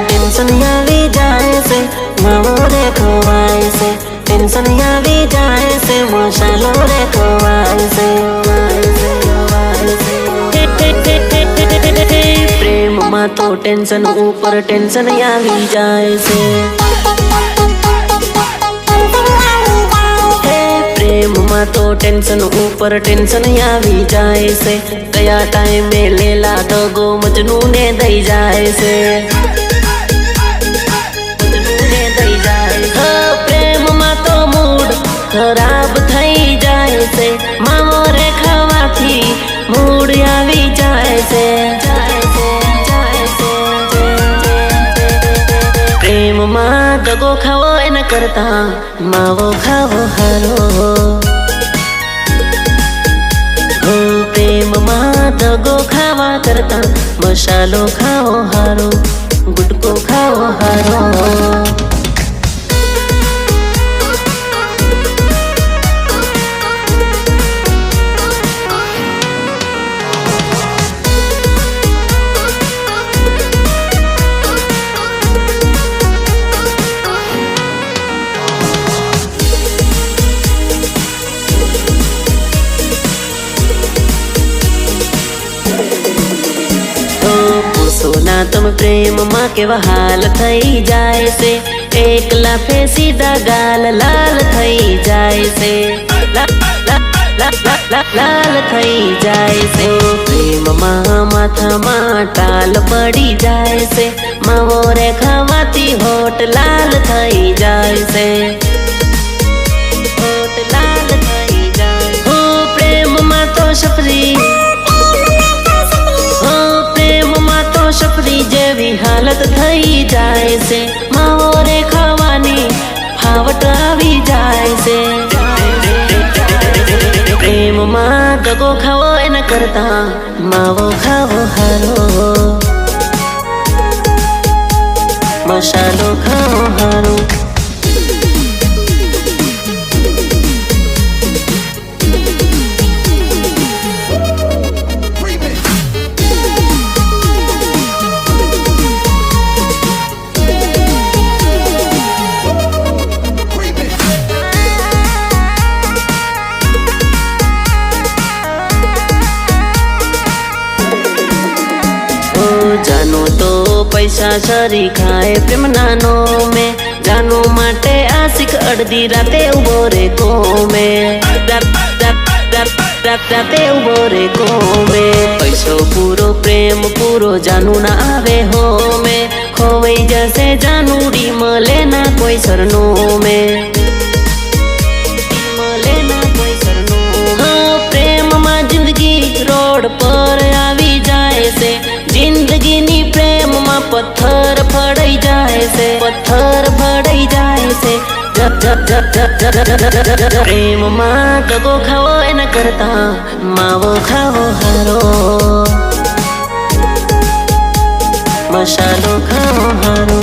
tension आवी जाए से मावो रे खोवाए से टेंशन आवी जाए से मशालो रे खोवाए से प्रेम में तो टेंशन ऊपर टेंशन आवी जाए से प्रेम में तो टेंशन ऊपर टेंशन आवी जाए से कया टाइम में लेला तो गो मजनू ने दई जाए से खराब थई जाए से मामो रे खावाथी मूड आवी जाए से प्रेम में दगो खावो न करता मावो खावो हारो हो प्रेम में दगो खावा करता मसालो खाओ हारो गुटको खाओ हारो सोना तुम प्रेम माँ के हाल थई जाए से एक लाफे सीधा गाल लाल थई जाए से लाल थई जाए से प्रेम माँ माथा माँ टाल पड़ी जाए से मावो रे खावाती होट लाल थई जाए से होट लाल थई जाए हो प्रेम माँ तो सफरी सफरी जेवी हालत थई जाए से मावो रे खावानी फावट आवी जाए से प्रेम माँ दगो खावो न करता मावो खावो हारो मसालो खाओ हारो जानो तो पैसा सरी खाए प्रेम नानो में जानो माटे आशिक अर्धी राते उबो रे को में राते उबो रे को में पैसो पूरो प्रेम पूरो जानू ना आवे हो में खोवई जैसे जानूरी मले ना कोई सरनो में मले ना कोई सरनो हाँ प्रेम में जिंदगी रोड पर आवी जाए से जिंदगी नी प्रेम में पत्थर फड़ई जाए से पत्थर फड़ई जाए से प्रेम में दगो खाओ न करता मावो खाओ हारो मसालो खाओ हारो